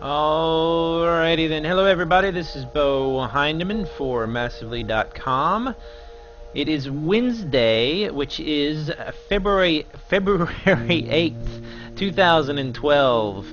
Alrighty then. Hello everybody, this is beau-hindman for Massively.com. It is Wednesday, which is February 8th, 2012.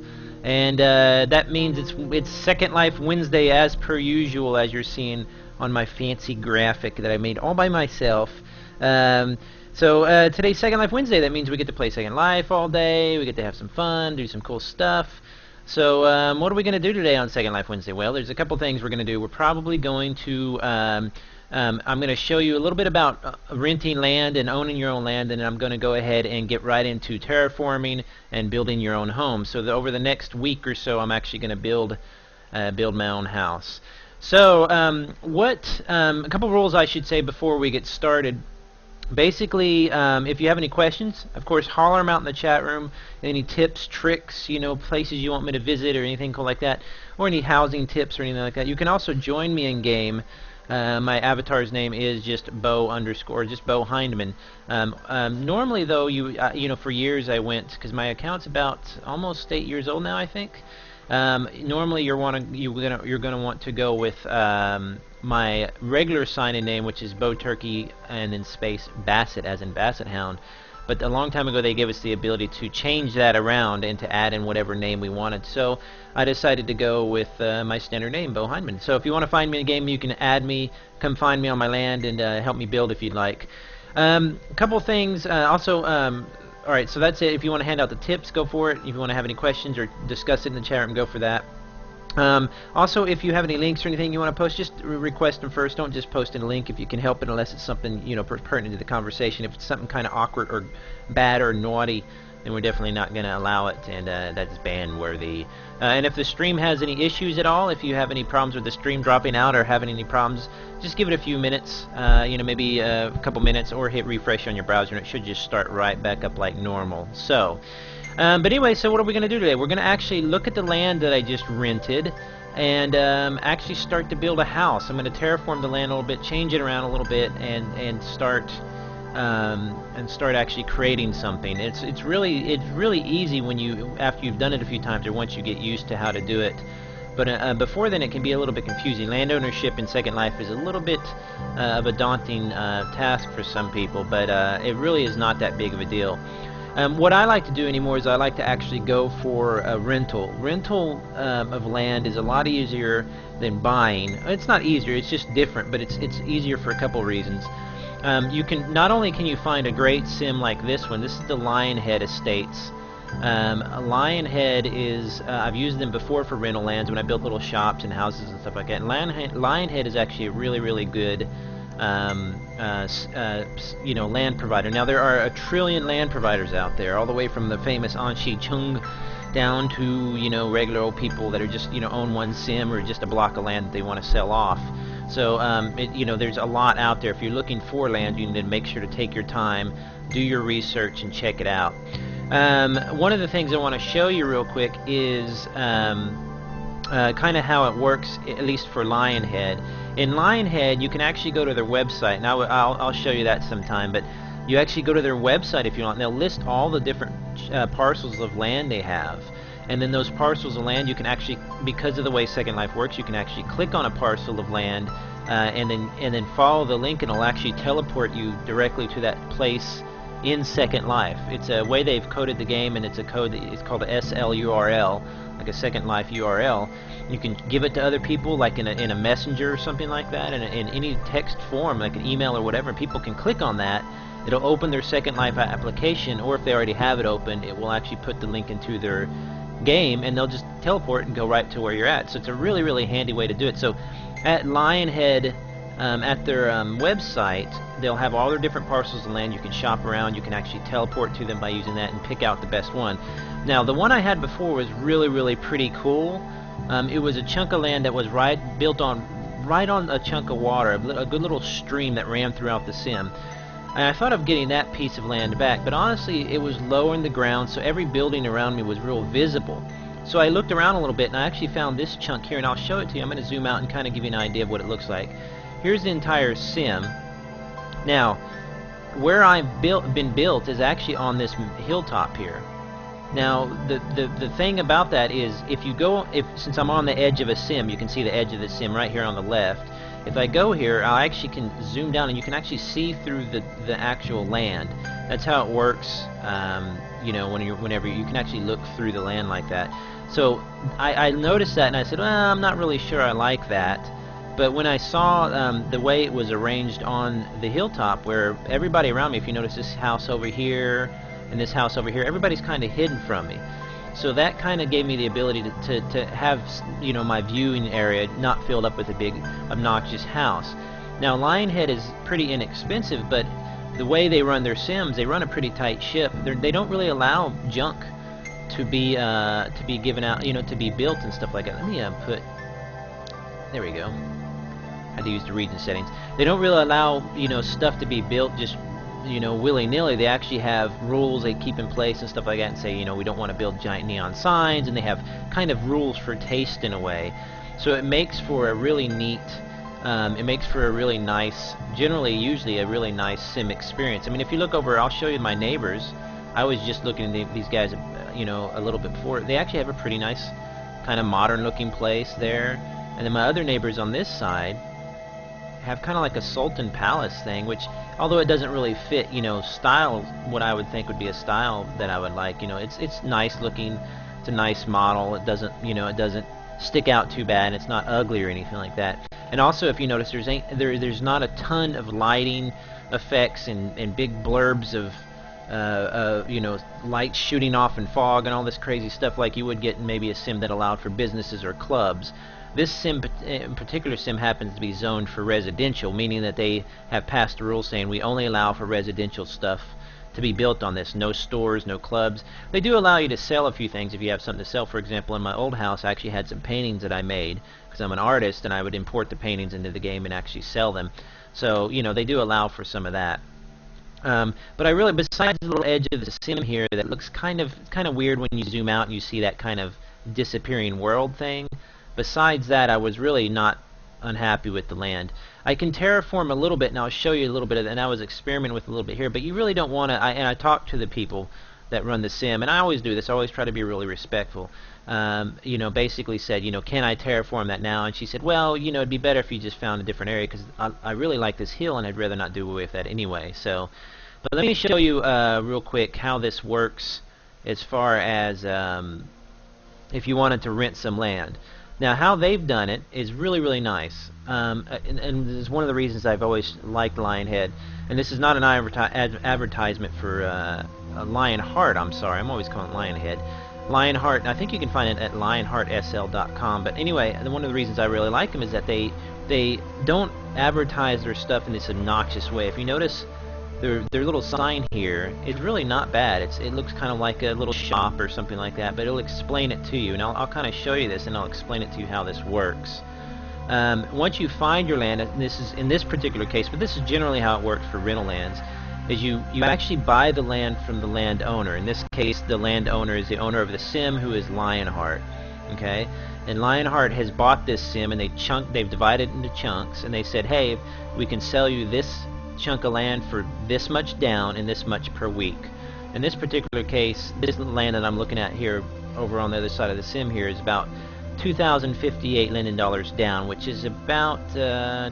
And that means it's Second Life Wednesday as per usual, as you're seeing on my fancy graphic that I made all by myself. So today's Second Life Wednesday. That means we get to play Second Life all day, we get to have some fun, do some cool stuff. So what are we going to do today on Second Life Wednesday? Well, there's a couple things we're going to do. We're probably going to, I'm going to show you a little bit about renting land and owning your own land, and I'm going to go ahead and get right into terraforming and building your own home. So over the next week or so, I'm actually going to build my own house. So a couple rules I should say before we get started. Basically, if you have any questions, of course, holler them out in the chat room. Any tips, tricks, places you want me to visit or anything cool like that, or any housing tips or anything like that. You can also join me in game. My avatar's name is just beau-hindman. Normally, though, for years I went, because my account's about almost 8 years old now, I think. Normally, you're gonna want to go with my regular sign-in name, which is beau-turkey and then space Basset, as in Basset Hound. But a long time ago, they gave us the ability to change that around and to add in whatever name we wanted. So I decided to go with my standard name, beau-hindman. So if you want to find me in a game, you can add me, come find me on my land, and help me build if you'd like. A couple things. Alright, so that's it. If you want to hand out the tips, go for it. If you want to have any questions or discuss it in the chat room, go for that. Also, if you have any links or anything you want to post, just request them first. Don't just post in a link if you can help it, unless it's something pertinent to the conversation. If it's something kind of awkward or bad or naughty, then we're definitely not going to allow it, and that's ban worthy. And if the stream has any issues at all, if you have any problems with the stream dropping out or having any problems, just give it a few minutes, maybe a couple minutes, or hit refresh on your browser, and it should just start right back up like normal. So. But anyway, so what are we going to do today? We're going to actually look at the land that I just rented and actually start to build a house. I'm going to terraform the land a little bit, change it around a little bit, and start actually creating something. It's really easy after you've done it a few times or once you get used to how to do it. But before then, it can be a little bit confusing. Land ownership in Second Life is a little bit of a daunting task for some people, but it really is not that big of a deal. What I like to do anymore is I like to actually go for a rental. Rental of land is a lot easier than buying. It's not easier, it's just different, but it's easier for a couple reasons. Not only can you find a great sim like this one. This is the Lionhead Estates. Lionhead is, I've used them before for rental lands when I built little shops and houses and stuff like that. And Lionhead is actually a really good land provider. Now there are a trillion land providers out there, all the way from the famous Anshi Chung down to regular old people that are just own one sim or just a block of land that they want to sell off. So there's a lot out there. If you're looking for land, you need to make sure to take your time, do your research, and check it out. One of the things I want to show you real quick is kind of how it works, at least for Lionhead. In Lionhead, you can actually go to their website. Now, I'll show you that sometime, but you actually go to their website if you want, and they'll list all the different parcels of land they have. And then those parcels of land, you can actually, because of the way Second Life works, you can actually click on a parcel of land and then follow the link, and it'll actually teleport you directly to that place in Second Life. It's a way they've coded the game, and it's a code that is called a SLURL, like a Second Life URL. You can give it to other people, like in a messenger or something like that, in any text form, like an email or whatever. People can click on that. It'll open their Second Life application, or if they already have it open, it will actually put the link into their game, and they'll just teleport and go right to where you're at. So it's a really handy way to do it. So at Lionhead, at their website, they'll have all their different parcels of land. You can shop around. You can actually teleport to them by using that and pick out the best one. Now, the one I had before was really pretty cool. It was a chunk of land that was built on a chunk of water, a good little stream that ran throughout the sim. And I thought of getting that piece of land back, but honestly, it was low in the ground, so every building around me was real visible. So I looked around a little bit, and I actually found this chunk here, and I'll show it to you. I'm going to zoom out and kind of give you an idea of what it looks like. Here's the entire sim. Now, where I've been built is actually on this hilltop here. Now, the thing about that is, if you go, since I'm on the edge of a sim, you can see the edge of the sim right here on the left. If I go here, I actually can zoom down, and you can actually see through the actual land. That's how it works. You know, whenever you can actually look through the land like that. So I noticed that, and I said, well, I'm not really sure I like that. But when I saw the way it was arranged on the hilltop, where everybody around me, if you notice this house over here and this house over here, everybody's kind of hidden from me. So that kind of gave me the ability to have, you know, my viewing area not filled up with a big obnoxious house. Now, Lionhead is pretty inexpensive, but the way they run their sims, they run a pretty tight ship. They don't really allow junk to be given out, you know, to be built and stuff like that. Let me put. There we go. I had to use the region settings. They don't really allow, you know, stuff to be built just, you know, willy-nilly. They actually have rules they keep in place and stuff like that, and say, you know, we don't want to build giant neon signs, and they have kind of rules for taste in a way. So it makes for a really neat, it makes for a really nice, usually a really nice sim experience. I mean, if you look over, I'll show you my neighbors. I was just looking at these guys, you know, a little bit before. They actually have a pretty nice, kind of modern-looking place there. And then my other neighbors on this side have kind of like a Sultan Palace thing, which, although it doesn't really fit, you know, style, what I would think would be a style that I would like, you know, it's nice looking, it's a nice model, it doesn't, you know, it doesn't stick out too bad, and it's not ugly or anything like that. And also, if you notice, there's not a ton of lighting effects and big blurbs of you know, lights shooting off in fog and all this crazy stuff like you would get in maybe a sim that allowed for businesses or clubs. This sim, in particular sim, happens to be zoned for residential, meaning that they have passed a rule saying we only allow for residential stuff to be built on this. No stores, no clubs. They do allow you to sell a few things if you have something to sell. For example, in my old house, I actually had some paintings that I made because I'm an artist, and I would import the paintings into the game and actually sell them. So, you know, they do allow for some of that. But I really, besides the little edge of the sim here that looks kind of weird when you zoom out and you see that kind of disappearing world thing, besides that, I was really not unhappy with the land. I can terraform a little bit, and I'll show you a little bit of that, and I was experimenting with a little bit here, but you really don't want to, and I talked to the people that run the sim, and I always do this, I always try to be really respectful. You know, basically said, you know, can I terraform that now? And she said, well, you know, it'd be better if you just found a different area, because I really like this hill, and I'd rather not do away with that anyway. So, but let me show you real quick how this works as far as if you wanted to rent some land. Now, how they've done it is really, really nice, and this is one of the reasons I've always liked Lionhead. And this is not an advertisement for Lionheart. I'm sorry, I'm always calling it Lionhead. Lionheart. I think you can find it at lionheartsl.com. But anyway, one of the reasons I really like them is that they don't advertise their stuff in this obnoxious way. If you notice, their little sign here is really not bad. It looks kind of like a little shop or something like that, but it'll explain it to you, and I'll kind of show you this, and I'll explain it to you how this works. Once you find your land, and this is in this particular case, but this is generally how it works for rental lands, is you actually buy the land from the landowner. In this case, the landowner is the owner of the sim, who is Lionheart. Okay, and Lionheart has bought this sim, and they've divided it into chunks, and they said, hey, we can sell you this chunk of land for this much down and this much per week. In this particular case, this land that I'm looking at here over on the other side of the sim here is about 2,058 Linden dollars down, which is about oh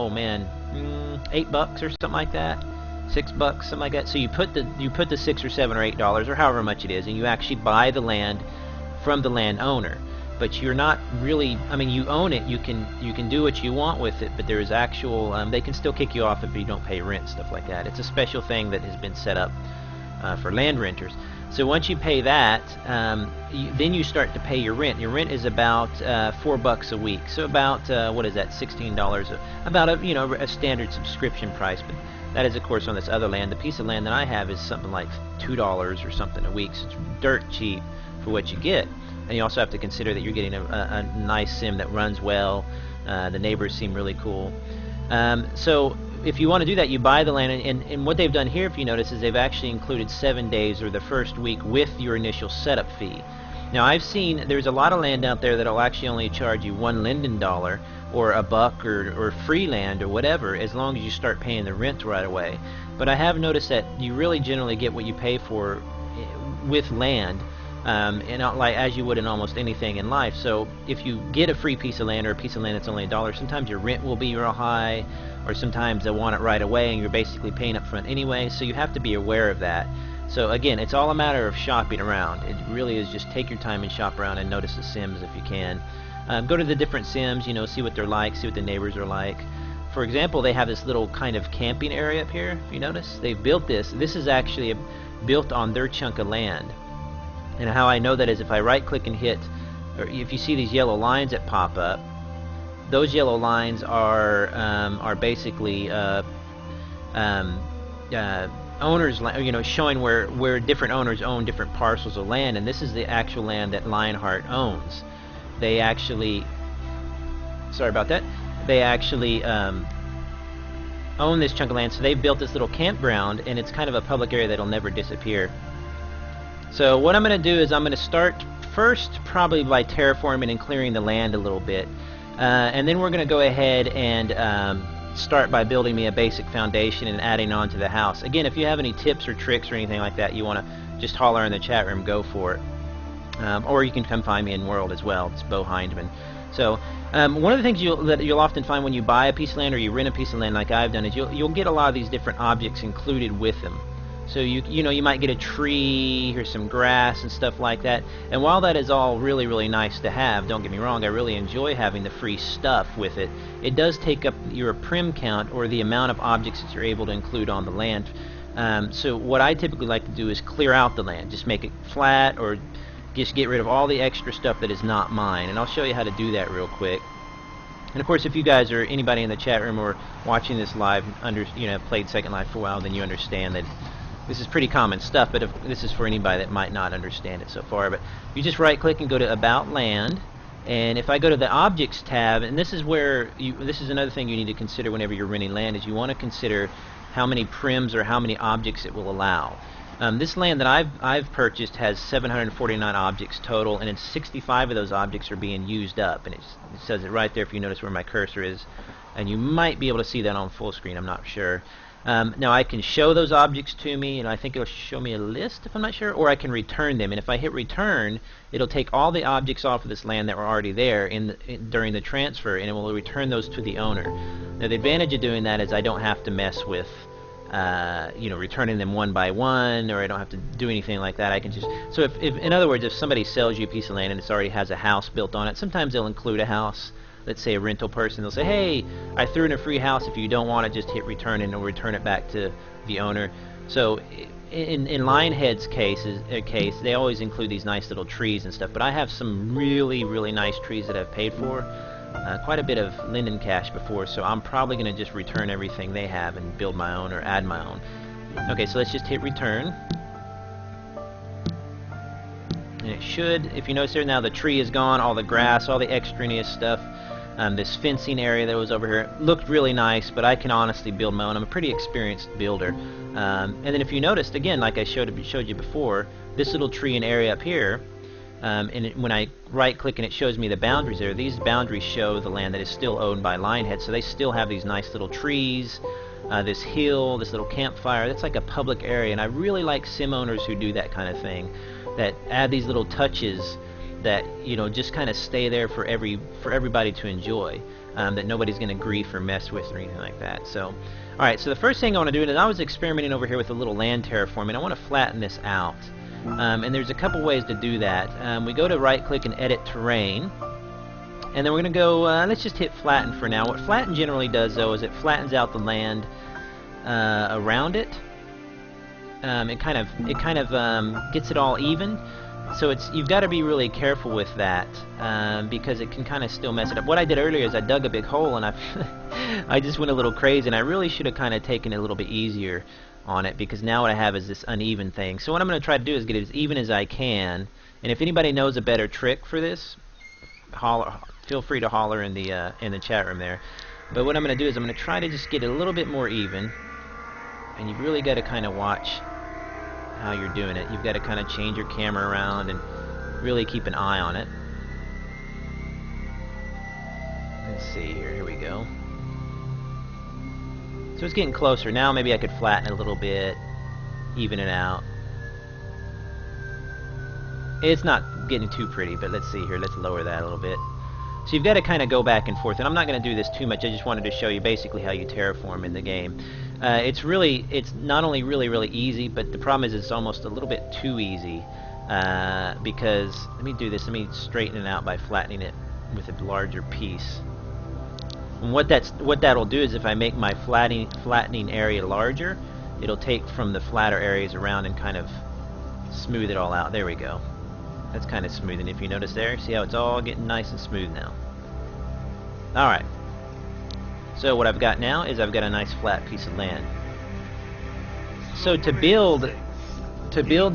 man, $8 or something like that, $6, something like that. So you put the $6 or $7 or $8 or however much it is, and you actually buy the land from the landowner. But you're not really, I mean, you own it, you can do what you want with it, but there is actual, they can still kick you off if you don't pay rent, stuff like that. It's a special thing that has been set up for land renters. So once you pay that, then you start to pay your rent. Your rent is about $4 a week. So about what is that? $16. About a standard subscription price. But that is, of course, on this other land. The piece of land that I have is something like $2 or something a week. So it's dirt cheap for what you get. And you also have to consider that you're getting a nice sim that runs well. The neighbors seem really cool. So if you want to do that, you buy the land, and what they've done here, if you notice, is they've actually included 7 days or the first week with your initial setup fee. Now, I've seen there's a lot of land out there that'll actually only charge you $1 Linden dollar or $1 or free land or whatever, as long as you start paying the rent right away. But I have noticed that you really generally get what you pay for with land, and not like as you would in almost anything in life. So if you get a free piece of land or a piece of land that's only $1, sometimes your rent will be real high, or sometimes they'll want it right away and you're basically paying up front anyway, so you have to be aware of that. So again, it's all a matter of shopping around. It really is just take your time and shop around and notice the sims if you can. Go to the different sims, see what they're like, see what the neighbors are like. For example, they have this little kind of camping area up here, if you notice. They've built this. This is actually built on their chunk of land. And how I know that is if I right click and hit, or if you see these yellow lines that pop up, those yellow lines are basically owners, showing where different owners own different parcels of land, and this is the actual land that Lionheart owns. They actually, sorry about that, they actually own this chunk of land, so they've built this little campground, and it's kind of a public area that'll never disappear. So what I'm going to do is I'm going to start first probably by terraforming and clearing the land a little bit, and then we're going to go ahead and start by building me a basic foundation and adding on to the house. Again, if you have any tips or tricks or anything like that you want to just holler in the chat room, go for it. Or you can come find me in World as well. It's beau-hindman. So one of the things that you'll often find when you buy a piece of land or you rent a piece of land like I've done is you'll get a lot of these different objects included with them. So you might get a tree or some grass and stuff like that. And while that is all really, really nice to have, don't get me wrong, I really enjoy having the free stuff with it. It does take up your prim count, or the amount of objects that you're able to include on the land. So what I typically like to do is clear out the land, just make it flat, or just get rid of all the extra stuff that is not mine. And I'll show you how to do that real quick. And of course, if you guys or anybody in the chat room or watching this live played Second Life for a while, then you understand that this is pretty common stuff, but this is for anybody that might not understand it so far. But you just right click and go to About Land, and if I go to the Objects tab, and this is where this is another thing you need to consider whenever you're renting land, is you want to consider how many prims or how many objects it will allow. This land that I've purchased has 749 objects total, and 65 of those objects are being used up, and it says it right there if you notice where my cursor is, and you might be able to see that on full screen, I'm not sure. Now I can show those objects to me, and I think it'll show me a list if I'm not sure, or I can return them, and if I hit return, it'll take all the objects off of this land that were already there during the transfer, and it will return those to the owner. Now the advantage of doing that is I don't have to mess with returning them one by one, or I don't have to do anything like that. I can just, so if in other words, if somebody sells you a piece of land and it already has a house built on it, sometimes they'll include a house. Let's say a rental person, they'll say, hey, I threw in a free house, if you don't want it, just hit return and it'll return it back to the owner. So in Lionhead's case, they always include these nice little trees and stuff, but I have some really, really nice trees that I've paid for. Quite a bit of linden cash before, so I'm probably going to just return everything they have and build my own or add my own. Okay, so let's just hit return. And it should, if you notice there now, the tree is gone, all the grass, all the extraneous stuff. This fencing area that was over here looked really nice, but I can honestly build my own. I'm a pretty experienced builder. And then if you noticed, again, like I showed you before, this little tree and area up here, when I right click and it shows me the boundaries there, these boundaries show the land that is still owned by Lionhead, so they still have these nice little trees, this hill, this little campfire. That's like a public area, and I really like sim owners who do that kind of thing, that add these little touches that just kind of stay there for everybody to enjoy, that nobody's going to grief or mess with or anything like that. So alright, so the first thing I want to do is I was experimenting over here with a little land terraforming. I want to flatten this out. And there's a couple ways to do that. We go to right click and edit terrain, and then we're going to go, let's just hit flatten for now. What flatten generally does though is it flattens out the land around it. It kind of gets it all even. So you've got to be really careful with that, because it can kind of still mess it up. What I did earlier is I dug a big hole and I just went a little crazy, and I really should have kind of taken it a little bit easier on it, because now what I have is this uneven thing. So what I'm going to try to do is get it as even as I can, and if anybody knows a better trick for this, feel free to holler in the chat room there. But what I'm going to do is I'm going to try to just get it a little bit more even, and you've really got to kind of watch how you're doing it. You've got to kind of change your camera around and really keep an eye on it. Let's see here we go. So it's getting closer. Now maybe I could flatten it a little bit, even it out. It's not getting too pretty, but let's see here. Let's lower that a little bit. So you've got to kind of go back and forth, and I'm not going to do this too much. I just wanted to show you basically how you terraform in the game. It's not only really easy, but the problem is it's almost a little bit too easy, because, let me do this, let me straighten it out by flattening it with a larger piece. And what that'll do is if I make my flattening area larger, it'll take from the flatter areas around and kind of smooth it all out. There we go. That's kind of smooth, and if you notice there, see how it's all getting nice and smooth now. Alright. So what I've got now is I've got a nice flat piece of land. So to build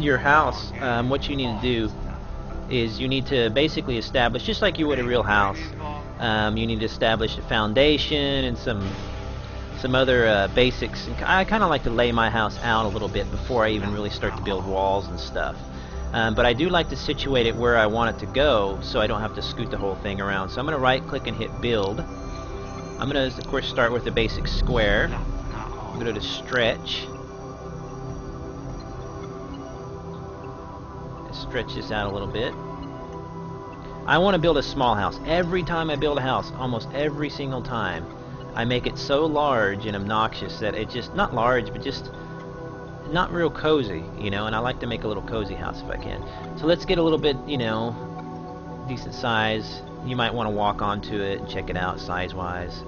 your house, what you need to do is you need to basically establish, just like you would a real house, you need to establish a foundation and some other basics. And I kind of like to lay my house out a little bit before I even really start to build walls and stuff. But I do like to situate it where I want it to go so I don't have to scoot the whole thing around. So I'm going to right click and hit build. I'm going to of course start with a basic square. I'm going to go to stretch. Stretch this out a little bit. I want to build a small house. Every time I build a house, almost every single time, I make it so large and obnoxious that it just, not large, but just not real cozy, you know, and I like to make a little cozy house if I can. So let's get a little bit, you know, decent size. You might want to walk onto it and check it out size-wise,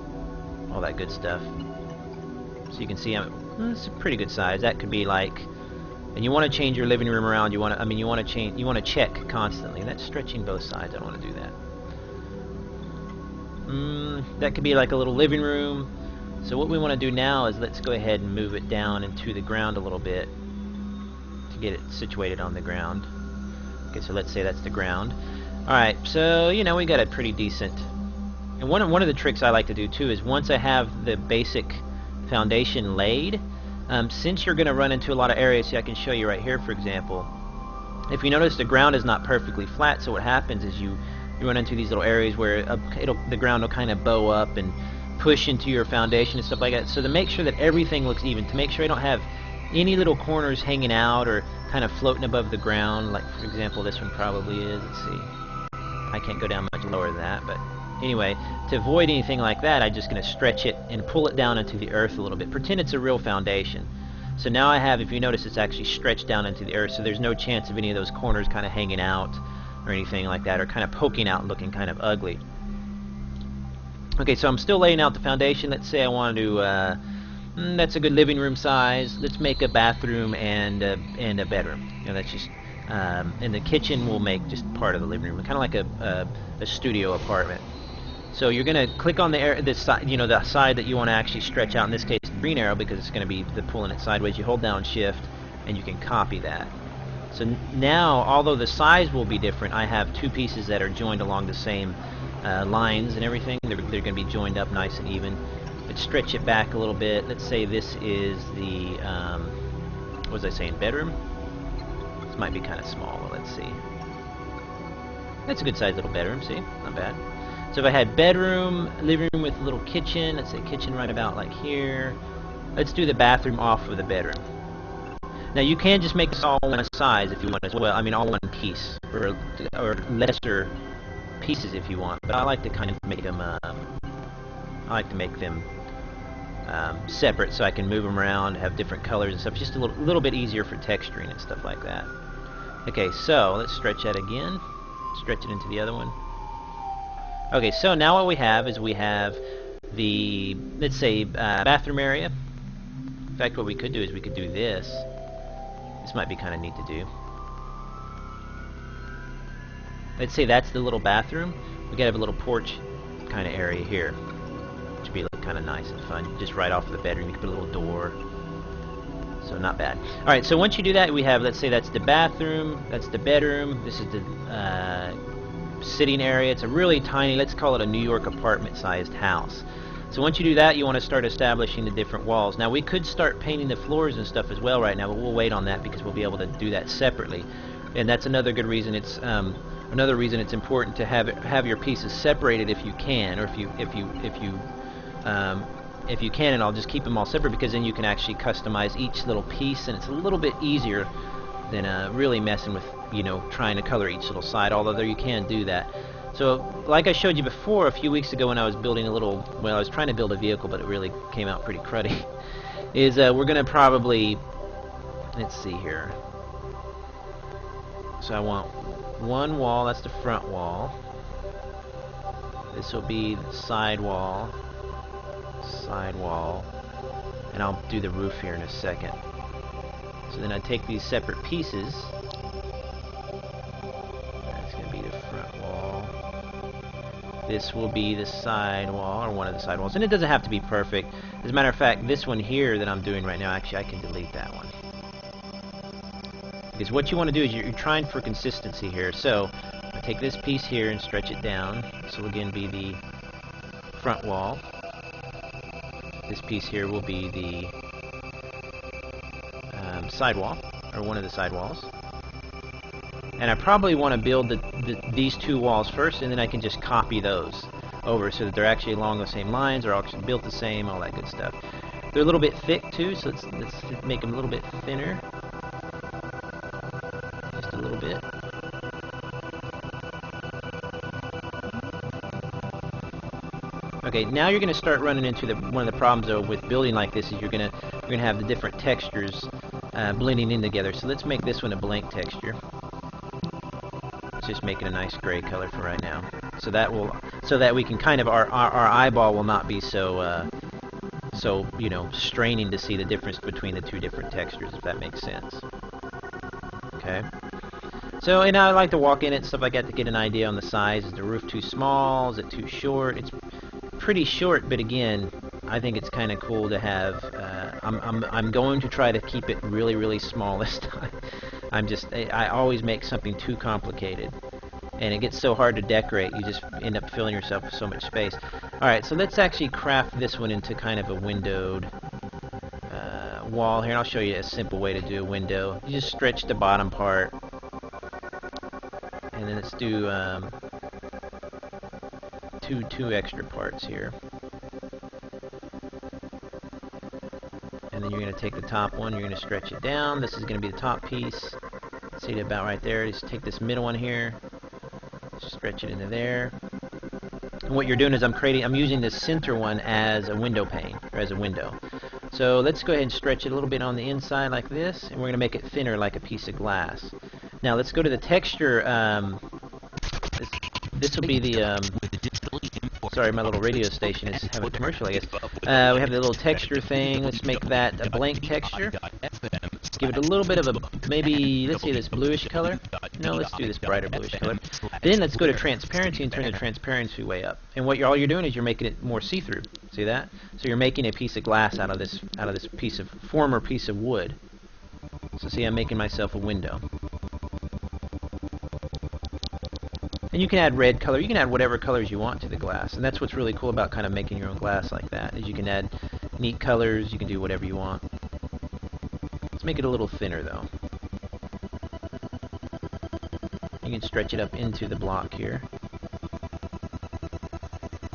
all that good stuff. So you can see it's a pretty good size. That could be like, and you want to change your living room around. You want to check constantly. And that's stretching both sides. I don't want to do that. That could be like a little living room. So what we want to do now is let's go ahead and move it down into the ground a little bit to get it situated on the ground. Okay, so let's say that's the ground. Alright, so you know we got a pretty decent, and one of the tricks I like to do too is once I have the basic foundation laid, since you're going to run into a lot of areas, see I can show you right here for example, if you notice the ground is not perfectly flat, so what happens is you run into these little areas where the ground will kind of bow up and push into your foundation and stuff like that. So to make sure that everything looks even, to make sure I don't have any little corners hanging out or kind of floating above the ground, like for example this one probably is. Let's see, I can't go down much lower than that, but anyway, to avoid anything like that, I'm just going to stretch it and pull it down into the earth a little bit. Pretend it's a real foundation. So now I have, if you notice, it's actually stretched down into the earth, so there's no chance of any of those corners kind of hanging out or anything like that, or kind of poking out and looking kind of ugly. Okay, so I'm still laying out the foundation. Let's say I want to that's a good living room size. Let's make a bathroom and a bedroom. You know, that's just and the kitchen will make just part of the living room, kind of like a studio apartment. So you're going to click on the side, you know, the side that you want to actually stretch out. In this case, the green arrow, because it's going to be pulling it sideways. You hold down Shift, and you can copy that. So now, although the size will be different, I have two pieces that are joined along the same lines and everything. They're going to be joined up nice and even. Let's stretch it back a little bit. Let's say this is the what was I saying, bedroom? This might be kind of small. Well, let's see. That's a good sized little bedroom. See, not bad. So if I had bedroom, living room with a little kitchen, let's say kitchen right about like here. Let's do the bathroom off of the bedroom. Now you can just make this all one size if you want as well. I mean all one piece, or lesser pieces if you want. But I like to kind of make them. Separate so I can move them around, have different colors and stuff. Just a little bit easier for texturing and stuff like that. Okay, so let's stretch that again. Stretch it into the other one. Okay, so now what we have is we have the, let's say, bathroom area. In fact, what we could do is we could do this. This might be kind of neat to do. Let's say that's the little bathroom. We gotta have a little porch kind of area here, which would be kind of nice and fun. Just right off of the bedroom, you can put a little door. So not bad. All right, so once you do that, we have, let's say that's the bathroom, that's the bedroom. This is the sitting area. It's a really tiny, let's call it a New York apartment-sized house. So once you do that, you want to start establishing the different walls. Now we could start painting the floors and stuff as well right now, but we'll wait on that because we'll be able to do that separately. And that's another good reason it's important to have your pieces separated if you can, or if you can, and I'll just keep them all separate because then you can actually customize each little piece, and it's a little bit easier really messing with, you know, trying to color each little side, although you can do that. So, like I showed you before a few weeks ago when I was building a little, well, I was trying to build a vehicle, but it really came out pretty cruddy, is we're going to probably, let's see here. So I want one wall, that's the front wall. This will be the side wall, and I'll do the roof here in a second. So then I take these separate pieces. That's going to be the front wall. This will be the side wall, or one of the side walls. And it doesn't have to be perfect. As a matter of fact, this one here that I'm doing right now, actually I can delete that one. Because what you want to do is you're trying for consistency here. So I take this piece here and stretch it down. This will again be the front wall. This piece here will be the side wall, or one of the side walls. And I probably want to build these two walls first, and then I can just copy those over so that they're actually along the same lines, or actually built the same, all that good stuff. They're a little bit thick too, so let's make them a little bit thinner. Just a little bit. Okay, now you're going to start running into one of the problems though with building like this is you're going to have the different textures blending in together. So let's make this one a blank texture. Let's just make it a nice gray color for right now. So that we can kind of our eyeball will not be so you know, straining to see the difference between the two different textures, if that makes sense. Okay. So, and I like to walk in it and stuff like that to get an idea on the size. Is the roof too small? Is it too short? It's pretty short, but again, I think it's kind of cool to have. I'm going to try to keep it really, really small this time. I always make something too complicated, and it gets so hard to decorate. You just end up filling yourself with so much space. All right, so let's actually craft this one into kind of a windowed wall here. And I'll show you a simple way to do a window. You just stretch the bottom part, and then let's do two extra parts here. And then you're going to take the top one, you're going to stretch it down. This is going to be the top piece. See it about right there. Just take this middle one here, stretch it into there. And what you're doing is I'm using this center one as a window pane, or as a window. So let's go ahead and stretch it a little bit on the inside like this, and we're going to make it thinner like a piece of glass. Now let's go to the texture. This will be the sorry, my little radio station is having a commercial, I guess. We have the little texture thing. Let's make that a blank texture. Give it a little bit of a, maybe, let's say this bluish color. No, let's do this brighter bluish color. Then let's go to transparency and turn the transparency way up. And all you're doing is you're making it more see-through. See that? So you're making a piece of glass out of this former piece of wood. So see, I'm making myself a window. And you can add red color, you can add whatever colors you want to the glass. And that's what's really cool about kind of making your own glass like that, is you can add neat colors, you can do whatever you want. Let's make it a little thinner though. You can stretch it up into the block here.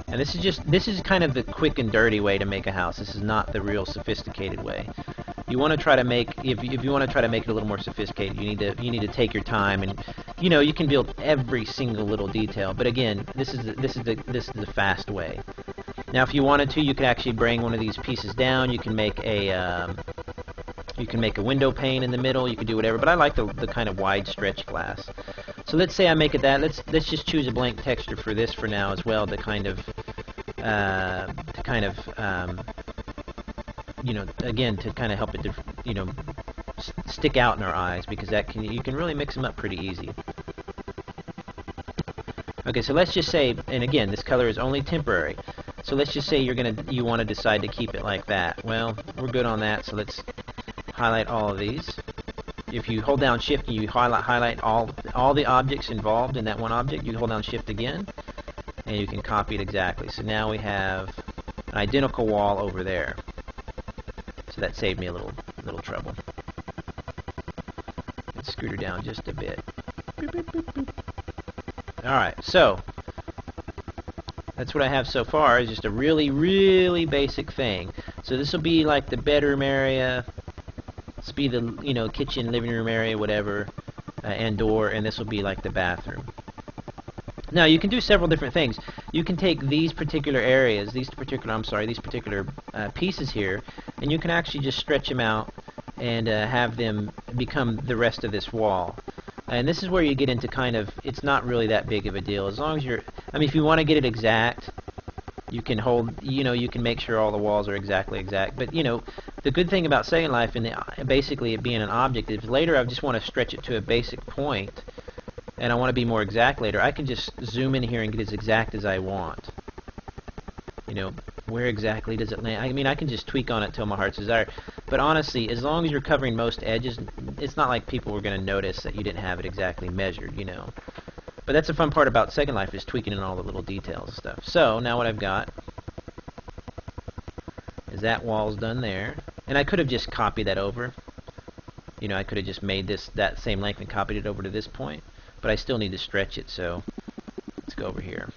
And this is kind of the quick and dirty way to make a house. This is not the real sophisticated way. You want to try to make, if you want to try to make it a little more sophisticated, you need to take your time, and you know, you can build every single little detail. But again, this is the fast way. Now, if you wanted to, you could actually bring one of these pieces down. You can make a window pane in the middle. You can do whatever. But I like the kind of wide stretch glass. So let's say I make it that. Let's just choose a blank texture for this for now as well, to kind of you know, again, to kind of help it to, you know, stick out in our eyes, because you can really mix them up pretty easy. Okay, so let's just say, and again, this color is only temporary. So let's just say you want to decide to keep it like that. Well, we're good on that. So let's highlight all of these. If you hold down Shift and you highlight all the objects involved in that one object, you hold down Shift again, and you can copy it exactly. So now we have an identical wall over there. So that saved me a little trouble. Let's scoot her down just a bit. Boop, boop, boop, boop. Alright, so that's what I have so far, is just a really, really basic thing. So this will be like the bedroom area. outs be the, you know, kitchen, living room area, whatever, and door, and this will be like the bathroom. Now you can do several different things. You can take these particular areas, these particular pieces here, and you can actually just stretch them out and have them become the rest of this wall. And this is where you get into kind of, it's not really that big of a deal as long as you're, I mean, if you want to get it exact, you can hold, you know, you can make sure all the walls are exactly exact. But, you know, the good thing about Second Life and basically it being an object is later I just want to stretch it to a basic point and I want to be more exact later. I can just zoom in here and get as exact as I want. You know, where exactly does it land? I mean, I can just tweak on it till my heart's desire. But honestly, as long as you're covering most edges, it's not like people were going to notice that you didn't have it exactly measured, you know. But that's the fun part about Second Life, is tweaking in all the little details and stuff. So, now what I've got is that wall's done there. And I could have just copied that over. You know, I could have just made this that same length and copied it over to this point. But I still need to stretch it, so let's go over here.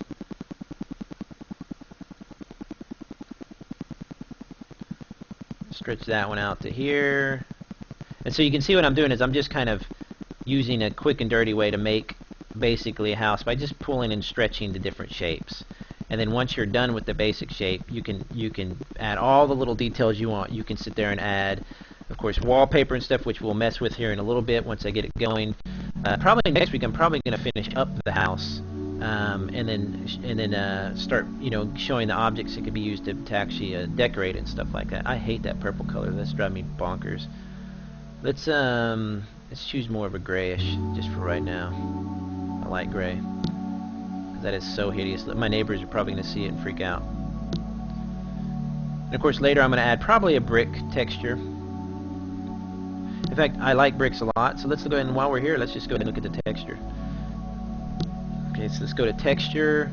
Stretch that one out to here. And so you can see what I'm doing is I'm just kind of using a quick and dirty way to make basically a house by just pulling and stretching the different shapes. And then once you're done with the basic shape, you can add all the little details you want. You can sit there and add, of course, wallpaper and stuff, which we'll mess with here in a little bit once I get it going. Probably next week I'm probably going to finish up the house and then start, you know, showing the objects that could be used to actually decorate it and stuff like that. I hate that purple color. That's driving me bonkers. Let's choose more of a grayish just for right now. A light gray. Because that is so hideous. My neighbors are probably going to see it and freak out. And of course later I'm going to add probably a brick texture. In fact, I like bricks a lot, so let's go ahead and while we're here, let's just go ahead and look at the texture. Okay, so let's go to texture.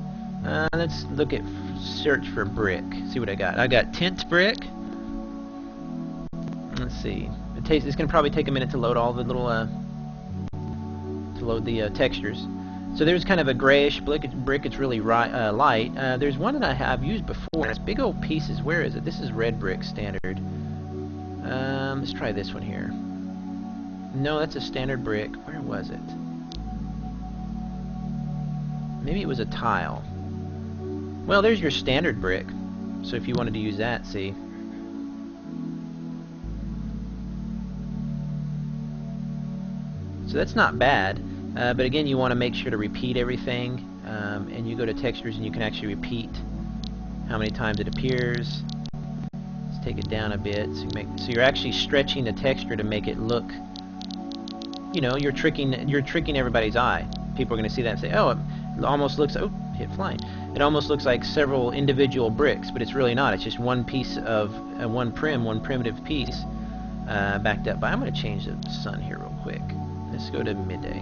Let's look at search for brick. See what I got. I got tint brick. Let's see. It's going to probably take a minute to load all the little textures. So there's kind of a grayish brick. It's really light. There's one that I have used before. It's big old pieces. Where is it? This is red brick standard. Let's try this one here. No, that's a standard brick. Where was it? Maybe it was a tile. Well, there's your standard brick. So if you wanted to use that, see. So that's not bad. But again, you want to make sure to repeat everything. And you go to textures and you can actually repeat how many times it appears. Let's take it down a bit. So you're actually stretching the texture to make it look, you know, you're tricking everybody's eye. People are going to see that and say, oh, it almost looks, oh, hit flying. It almost looks like several individual bricks, but it's really not. It's just one piece of, one primitive piece backed up by, I'm going to change the sun here real quick. Let's go to midday.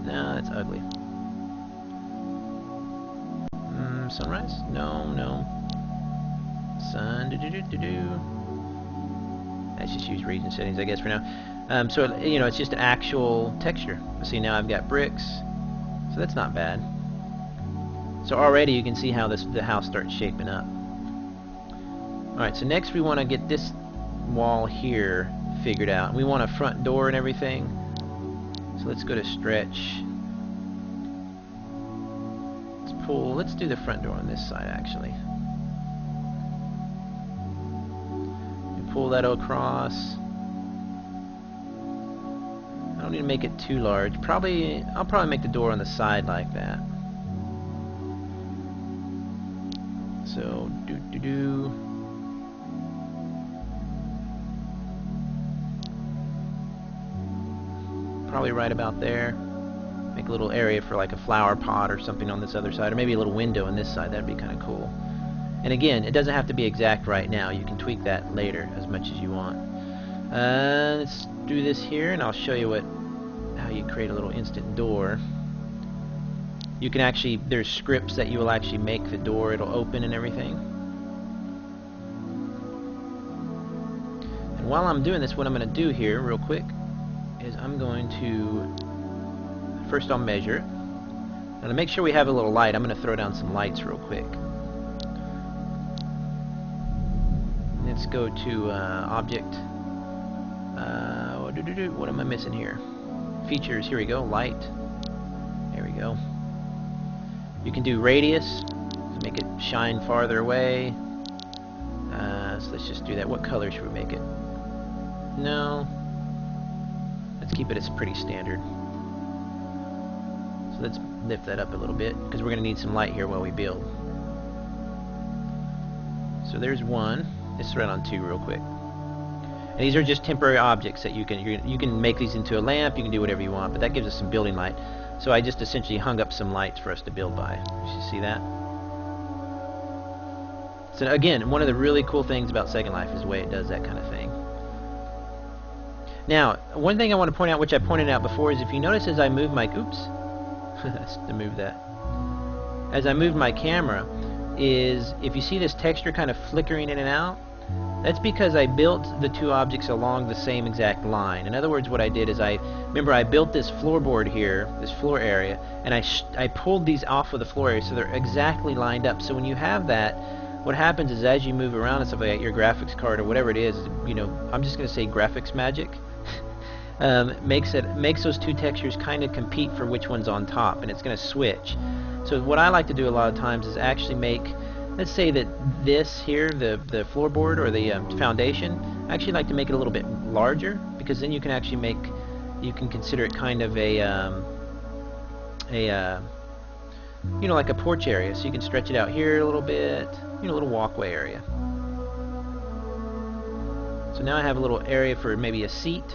No, that's ugly. Sunrise? No, no. Sun, Let's just use region settings, I guess, for now. So, you know, it's just an actual texture. See, now I've got bricks. So that's not bad. So already you can see how the house starts shaping up. Alright, so next we want to get this wall here figured out. We want a front door and everything. So let's go to stretch. Let's pull, let's do the front door on this side actually. And pull that across. I don't need to make it too large. I'll probably make the door on the side like that. So, probably right about there. Make a little area for like a flower pot or something on this other side, or maybe a little window on this side. That'd be kind of cool. And again, it doesn't have to be exact right now. You can tweak that later as much as you want. Let's do this here, and I'll show you how you create a little instant door. You can actually, there's scripts that you will actually make the door, it'll open and everything. And while I'm doing this, what I'm going to do here real quick is I'm going to, first I'll measure it. Now to make sure we have a little light, I'm going to throw down some lights real quick. Let's go to object, What am I missing here? Features, here we go, light. There we go. You can do radius, to make it shine farther away. So let's just do that. What color should we make it? No. Let's keep it as pretty standard. So let's lift that up a little bit, because we're going to need some light here while we build. So there's one. Let's thread on two real quick. And these are just temporary objects that you can make these into a lamp, you can do whatever you want, but that gives us some building light. So I just essentially hung up some lights for us to build by. You see that? So again, one of the really cool things about Second Life is the way it does that kind of thing. Now, one thing I want to point out, which I pointed out before, is if you notice as I move my, to move that. As I move my camera, is if you see this texture kind of flickering in and out, that's because I built the two objects along the same exact line. In other words, what I did is I built this floorboard here, this floor area, and I pulled these off of the floor area so they're exactly lined up. So when you have that, what happens is as you move around and stuff like that, your graphics card or whatever it is, you know, I'm just going to say graphics magic, makes those two textures kind of compete for which one's on top, and it's going to switch. So what I like to do a lot of times is actually make, let's say that this here, the floorboard or the foundation, I actually like to make it a little bit larger, because then you can actually make, you can consider it kind of a you know, like a porch area. So you can stretch it out here a little bit, you know, a little walkway area. So now I have a little area for maybe a seat,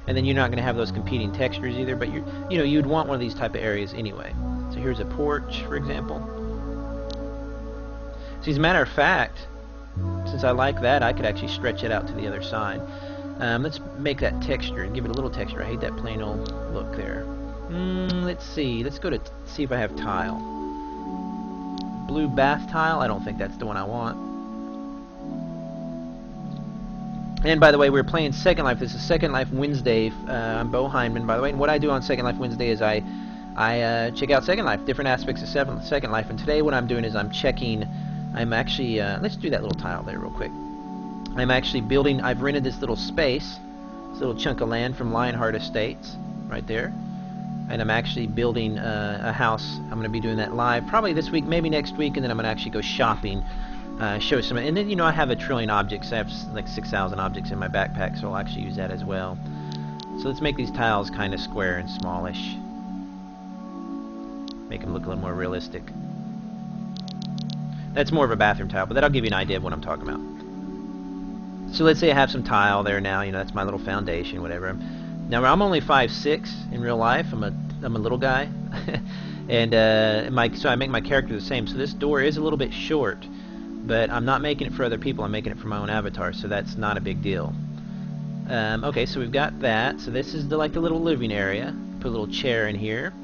and then you're not going to have those competing textures either, but you know, you'd want one of these type of areas anyway. So here's a porch, for example. So as a matter of fact, since I like that, I could actually stretch it out to the other side. Let's make that texture and give it a little texture. I hate that plain old look there. Let's see. Let's go to see if I have tile. Blue bath tile. I don't think that's the one I want. And by the way, we're playing Second Life. This is Second Life Wednesday. I'm beau-hindman, by the way. And what I do on Second Life Wednesday is I check out Second Life, different aspects of Second Life. And today what I'm doing is I'm checking. I'm actually, let's do that little tile there real quick. I'm actually building, I've rented this little space, this little chunk of land from Lionheart Estates, right there. And I'm actually building a house. I'm going to be doing that live probably this week, maybe next week, and then I'm going to actually go shopping, show some, and then, you know, I have a trillion objects. I have like 6,000 objects in my backpack, so I'll actually use that as well. So let's make these tiles kind of square and smallish. Make them look a little more realistic. That's more of a bathroom tile, but that'll give you an idea of what I'm talking about. So let's say I have some tile there now, you know, that's my little foundation, whatever. Now I'm only 5'6" in real life. I'm a little guy, and so I make my character the same. So this door is a little bit short, but I'm not making it for other people. I'm making it for my own avatar, so that's not a big deal. Okay, so we've got that. So this is like the little living area. Put a little chair in here.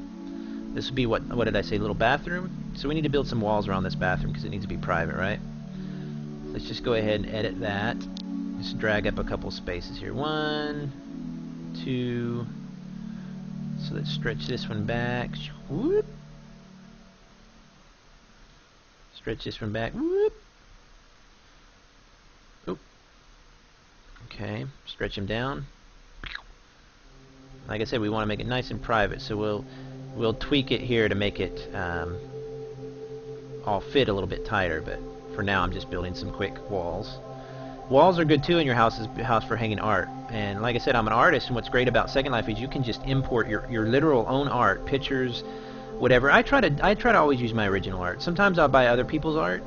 This would be what did I say? Little bathroom. So we need to build some walls around this bathroom because it needs to be private, right? Let's just go ahead and edit that. Just drag up a couple spaces here. 1, 2. So let's stretch this one back. Whoop. Stretch this one back. Whoop. Oop. Okay. Stretch him down. Like I said, we want to make it nice and private, so we'll tweak it here to make it all fit a little bit tighter. But for now, I'm just building some quick walls. Walls are good too in your house for hanging art. And like I said, I'm an artist, and what's great about Second Life is you can just import your literal own art, pictures, whatever. I try to always use my original art. Sometimes I'll buy other people's art.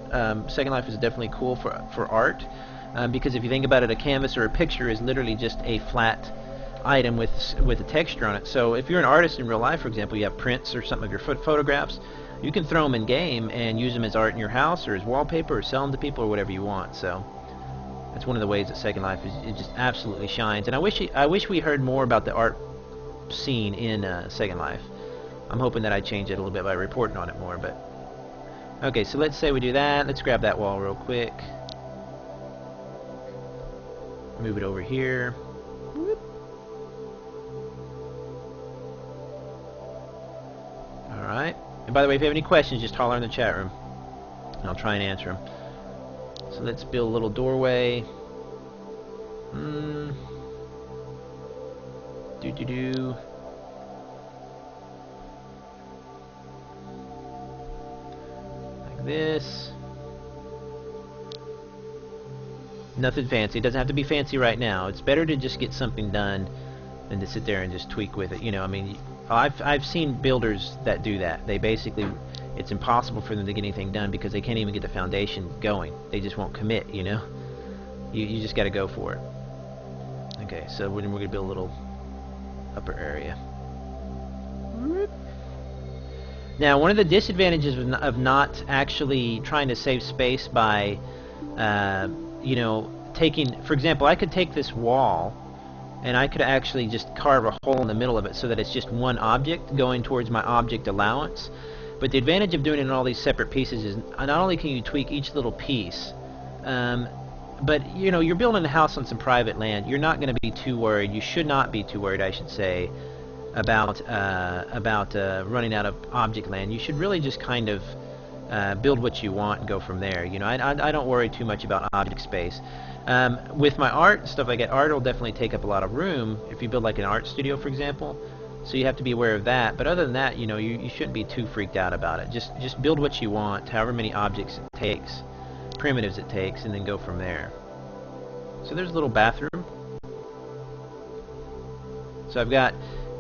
Second Life is definitely cool for art, because if you think about it, a canvas or a picture is literally just a flat item with a texture on it. So if you're an artist in real life, for example, you have prints or something of your photographs, you can throw them in game and use them as art in your house or as wallpaper or sell them to people or whatever you want. So that's one of the ways that Second Life it just absolutely shines. And I wish we heard more about the art scene in Second Life. I'm hoping that I change it a little bit by reporting on it more. But okay, so let's say we do that. Let's grab that wall real quick. Move it over here. Whoop. Alright. And by the way, if you have any questions, just holler in the chat room, and I'll try and answer them. So let's build a little doorway. Do. Like this. Nothing fancy. It doesn't have to be fancy right now. It's better to just get something done than to sit there and just tweak with it. You know, I mean, I've seen builders that do that. They basically, it's impossible for them to get anything done because they can't even get the foundation going. They just won't commit, you know? You just got to go for it. Okay, so we're going to build a little upper area. Now, one of the disadvantages of not actually trying to save space by, you know, taking, for example, I could take this wall and I could actually just carve a hole in the middle of it so that it's just one object going towards my object allowance. But the advantage of doing it in all these separate pieces is not only can you tweak each little piece, but you know, you're building a house on some private land. You're not going to be too worried. You should not be too worried, I should say, about running out of object land. You should really just kind of build what you want and go from there. You know, I don't worry too much about object space. With my art and stuff like that, art will definitely take up a lot of room if you build like an art studio, for example. So you have to be aware of that. But other than that, you know, you shouldn't be too freaked out about it. Just build what you want, however many objects it takes, primitives it takes, and then go from there. So there's a little bathroom. So I've got,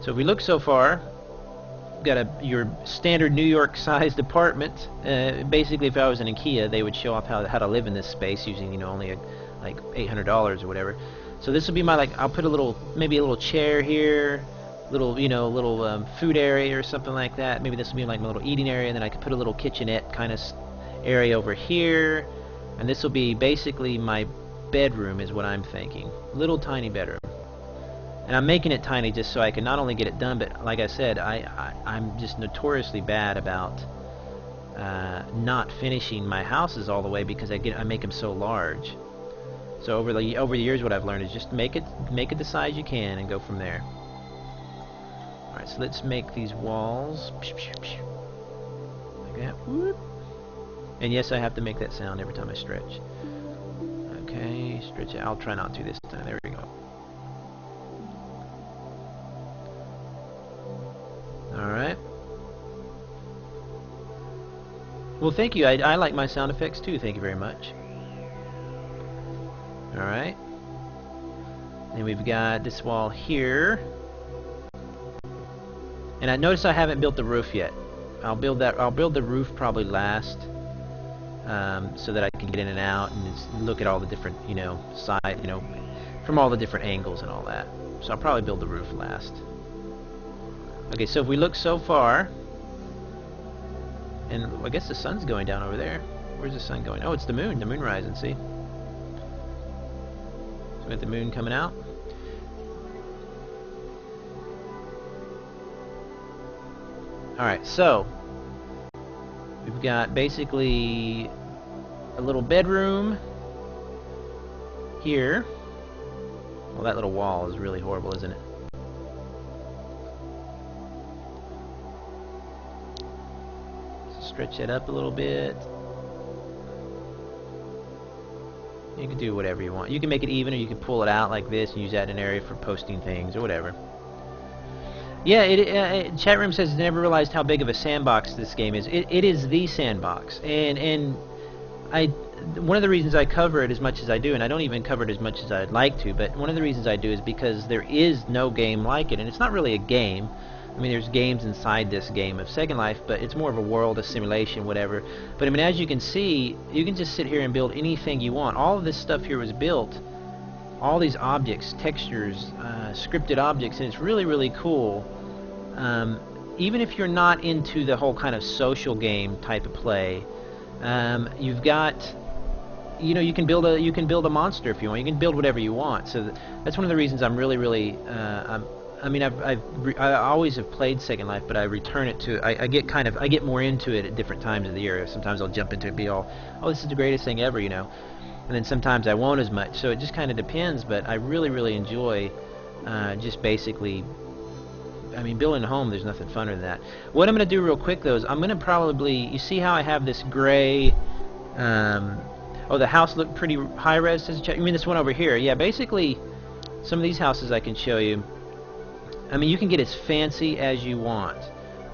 so if we look so far, got your standard New York sized apartment. Basically, if I was in IKEA, they would show off how to live in this space using, you know, only like $800 or whatever. So this will be my, like, I'll put a little, maybe a little chair here, little, you know, little food area or something like that. Maybe this will be like my little eating area, and then I could put a little kitchenette kind of area over here, and this will be basically my bedroom, is what I'm thinking. Little tiny bedroom. And I'm making it tiny just so I can not only get it done, but like I said, I'm just notoriously bad about not finishing my houses all the way because I make them so large. So over the years, what I've learned is just make it the size you can and go from there. All right, so let's make these walls like that. Whoop. And yes, I have to make that sound every time I stretch. Okay, stretch it. I'll try not to this time. There we go. Alright. Well, thank you. I like my sound effects too. Thank you very much. Alright. Then we've got this wall here. And I notice I haven't built the roof yet. I'll build the roof probably last. So that I can get in and out and just look at all the different, you know, from all the different angles and all that. So I'll probably build the roof last. Okay, so if we look so far, and I guess the sun's going down over there. Where's the sun going? Oh, it's the moon rising, see? So we got the moon coming out. Alright, so we've got basically a little bedroom here. Well, that little wall is really horrible, isn't it? Stretch it up a little bit. You can do whatever you want. You can make it even, or you can pull it out like this and use that in an area for posting things or whatever. Yeah, chat room says never realized how big of a sandbox this game is. It is the sandbox, and one of the reasons I cover it as much as I do, and I don't even cover it as much as I'd like to, but one of the reasons I do is because there is no game like it, and it's not really a game. I mean, there's games inside this game of Second Life, but it's more of a world, a simulation, whatever. But I mean, as you can see, you can just sit here and build anything you want. All of this stuff here was built, all these objects, textures, scripted objects, and it's really, really cool. Even if you're not into the whole kind of social game type of play, you've got, you know, you can build a monster if you want. You can build whatever you want. So that's one of the reasons I'm really, really I mean, I always have played Second Life, but I return it to. I get more into it at different times of the year. Sometimes I'll jump into it and be all, oh, this is the greatest thing ever, you know. And then sometimes I won't as much. So it just kind of depends. But I really, really enjoy just basically. I mean, building a home, there's nothing funner than that. What I'm going to do real quick, though, is I'm going to probably. You see how I have this gray. Oh, the house looked pretty high res. You mean this one over here? Yeah, basically, some of these houses I can show you. I mean, you can get as fancy as you want.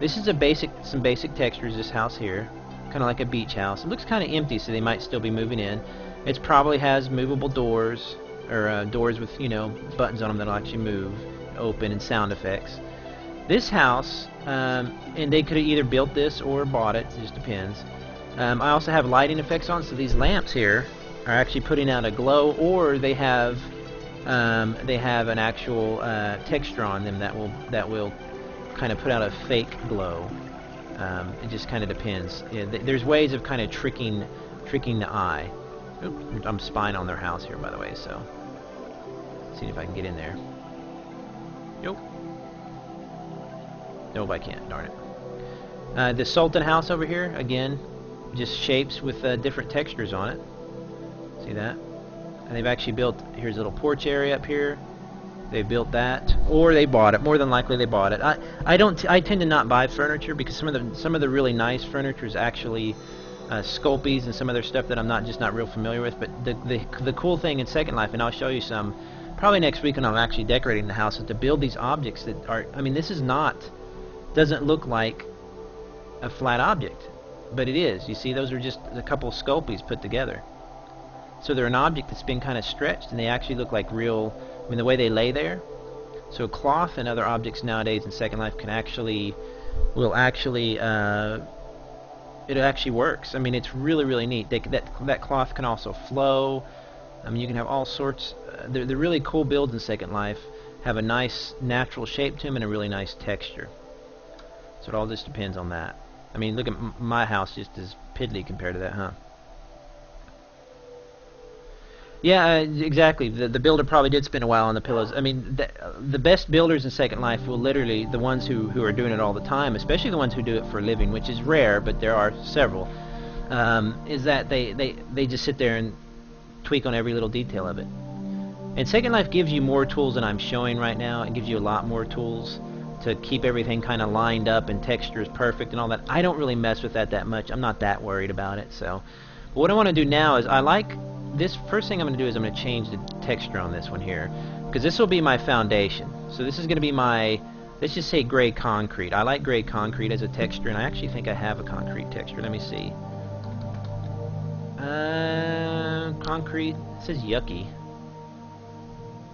This is some basic textures, this house here. Kind of like a beach house. It looks kind of empty, so they might still be moving in. It probably has movable doors, or doors with, you know, buttons on them that'll actually move, open, and sound effects. This house, and they could have either built this or bought it, it just depends. I also have lighting effects on, so these lamps here are actually putting out a glow, or they have an actual texture on them that will kind of put out a fake glow. It just kind of depends. Yeah, there's ways of kind of tricking the eye. Oop, I'm spying on their house here, by the way, so see if I can get in there. Nope. Nope, I can't. Darn it. The Sultan house over here, again, just shapes with different textures on it. See that? And they've actually built, here's a little porch area up here. They built that, or they bought it. More than likely, they bought it. I tend to not buy furniture because some of the really nice furniture is actually sculpies and some other stuff that I'm not real familiar with. But the cool thing in Second Life, and I'll show you some probably next week when I'm actually decorating the house, is to build these objects that are. I mean, this is doesn't look like a flat object, but it is. You see, those are just a couple sculpies put together. So they're an object that's been kind of stretched, and they actually look like real. I mean, the way they lay there. So cloth and other objects nowadays in Second Life it actually works. I mean, it's really neat. That cloth can also flow. I mean, you can have all sorts. The really cool builds in Second Life have a nice natural shape to them and a really nice texture. So it all just depends on that. I mean, look at my house, just as piddly compared to that, huh? Yeah, exactly. The builder probably did spend a while on the pillows. I mean, the best builders in Second Life will literally, the ones who are doing it all the time, especially the ones who do it for a living, which is rare, but there are several, is that they just sit there and tweak on every little detail of it. And Second Life gives you more tools than I'm showing right now. It gives you a lot more tools to keep everything kind of lined up and textures perfect and all that. I don't really mess with that much. I'm not that worried about it. So, but what I want to do now is this first thing I'm going to do is I'm going to change the texture on this one here, because this will be my foundation. So this is going to be my, let's just say gray concrete. I like gray concrete as a texture, and I actually think I have a concrete texture. Let me see. Concrete, it says yucky.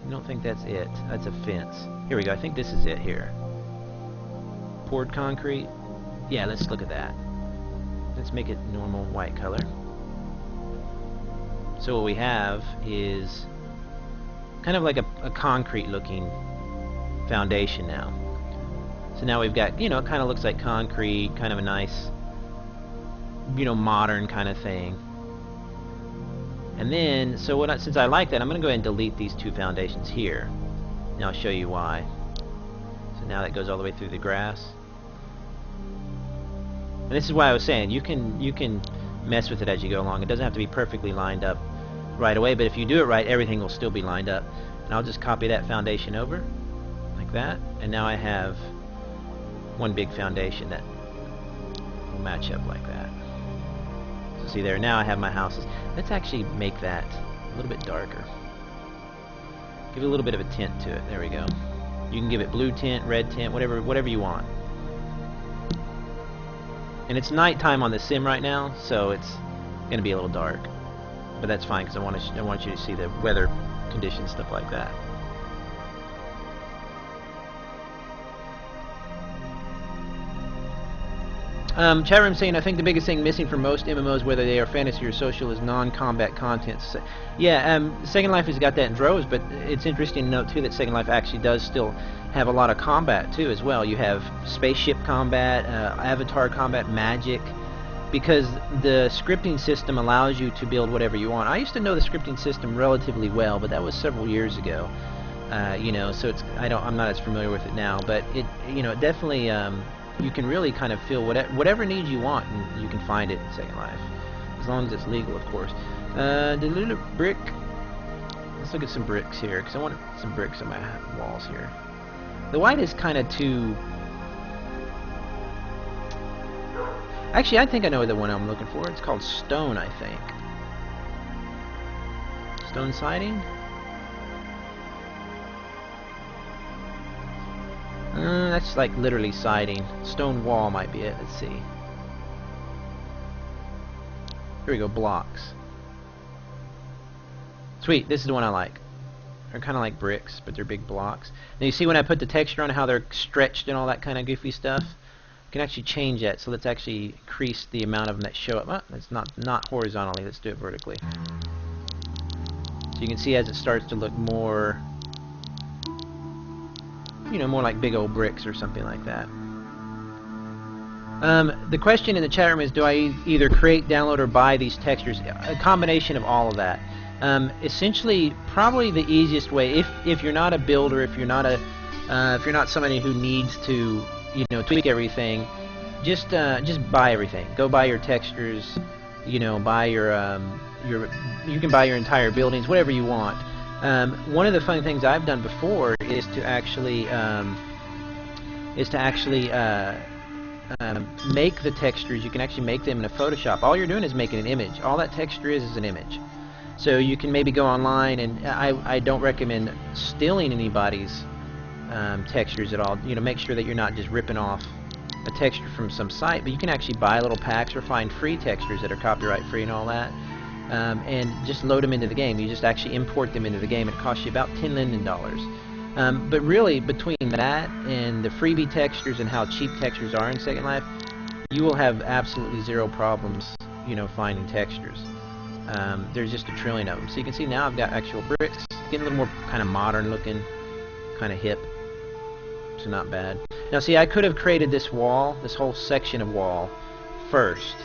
I don't think that's it. That's a fence. Here we go. I think this is it here. Poured concrete. Yeah, let's look at that. Let's make it normal white color. So what we have is kind of like a concrete looking foundation now. So now we've got, you know, it kind of looks like concrete, kind of a nice, you know, modern kind of thing. And then, so since I like that, I'm going to go ahead and delete these two foundations here. And I'll show you why. So now that goes all the way through the grass. And this is why I was saying, you can mess with it as you go along. It doesn't have to be perfectly lined up right away, but if you do it right, everything will still be lined up. And I'll just copy that foundation over like that, and now I have one big foundation that will match up like that. So see there, now I have my houses. Let's actually make that a little bit darker. Give it a little bit of a tint to it. There we go. You can give it blue tint, red tint, whatever you want. And it's nighttime on the sim right now, so it's going to be a little dark. But that's fine, because I want you to see the weather conditions, stuff like that. Chat room saying, I think the biggest thing missing from most MMOs, whether they are fantasy or social, is non-combat content. So, yeah, Second Life has got that in droves, but it's interesting to note too that Second Life actually does still have a lot of combat too as well. You have spaceship combat, avatar combat, magic, because the scripting system allows you to build whatever you want. I used to know the scripting system relatively well, but that was several years ago. You know, so I'm not as familiar with it now, but it definitely you can really kind of feel whatever needs you want, and you can find it in Second Life, as long as it's legal, of course. Diluted brick. Let's look at some bricks here, because I want some bricks on my walls here. The white is kind of too. Actually, I think I know the one I'm looking for. It's called stone, I think. Stone siding. That's like literally siding. Stone wall might be it. Let's see. Here we go, blocks. Sweet, this is the one I like. They're kind of like bricks, but they're big blocks. Now you see when I put the texture on how they're stretched and all that kind of goofy stuff? You can actually change that, so let's actually increase the amount of them that show up. Oh, it's not horizontally, let's do it vertically. So you can see as it starts to look more, you know, more like big old bricks or something like that. The question in the chat room is, do I either create, download, or buy these textures? A combination of all of that. Essentially, probably the easiest way, if you're not a builder, if you're not somebody who needs to, you know, tweak everything, just buy everything. Go buy your textures, you know, buy you can buy your entire buildings, whatever you want. One of the fun things I've done before is to actually make the textures. You can actually make them in a Photoshop. All you're doing is making an image. All that texture is an image. So you can maybe go online, and I don't recommend stealing anybody's textures at all. You know, make sure that you're not just ripping off a texture from some site, but you can actually buy little packs or find free textures that are copyright free and all that, and just load them into the game. You just actually import them into the game. It costs you about $10 Linden. But really, between that and the freebie textures and how cheap textures are in Second Life, you will have absolutely zero problems, you know, finding textures. There's just a trillion of them. So you can see now I've got actual bricks, getting a little more kind of modern looking, kind of hip. So not bad. Now see, I could have created this wall, this whole section of wall, first,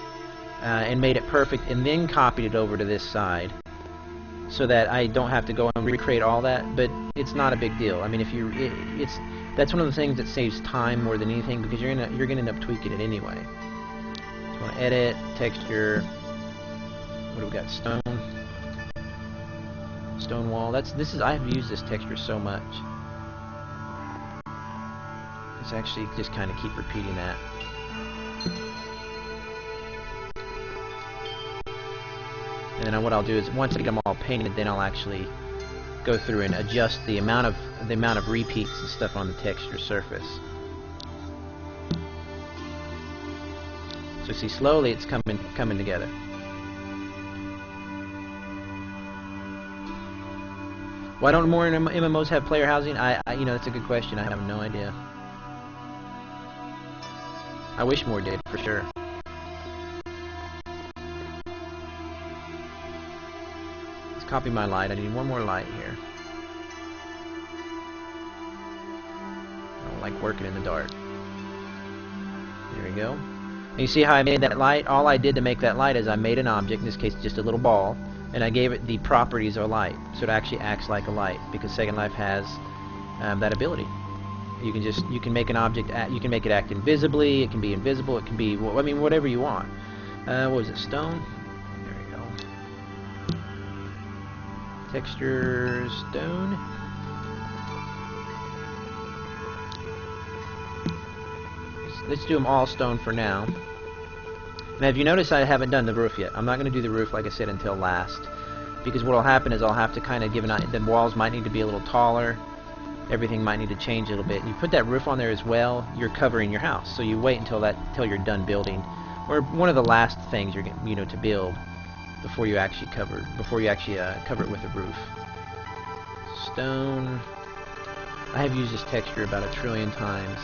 and made it perfect, and then copied it over to this side, so that I don't have to go and recreate all that. But it's not a big deal. I mean, if you, that's one of the things that saves time more than anything, because you're gonna end up tweaking it anyway. So you want to edit texture. What do we got? Stone wall. I've used this texture so much. Let's actually just kind of keep repeating that. And then what I'll do is, once I get them all painted, then I'll actually go through and adjust the amount of repeats and stuff on the texture surface. So see, slowly it's coming together. Why don't more MMOs have player housing? You know, that's a good question. I have no idea. I wish more did, for sure. Let's copy my light. I need one more light here. I don't like working in the dark. There we go. And you see how I made that light? All I did to make that light is I made an object, in this case just a little ball, and I gave it the properties of a light, so it actually acts like a light, because Second Life has that ability. You can make an object, you can make it act invisibly, it can be invisible, it can be, I mean, whatever you want. What was it, stone? There we go. Texture, stone. Let's do them all stone for now. Now, if you notice, I haven't done the roof yet. I'm not going to do the roof, like I said, until last, because what will happen is I'll have to kind of give the walls might need to be a little taller. Everything might need to change a little bit. You put that roof on there as well, you're covering your house. So you wait until you're done building, or one of the last things you're to build before you actually cover it with a roof. Stone. I have used this texture about 1 trillion times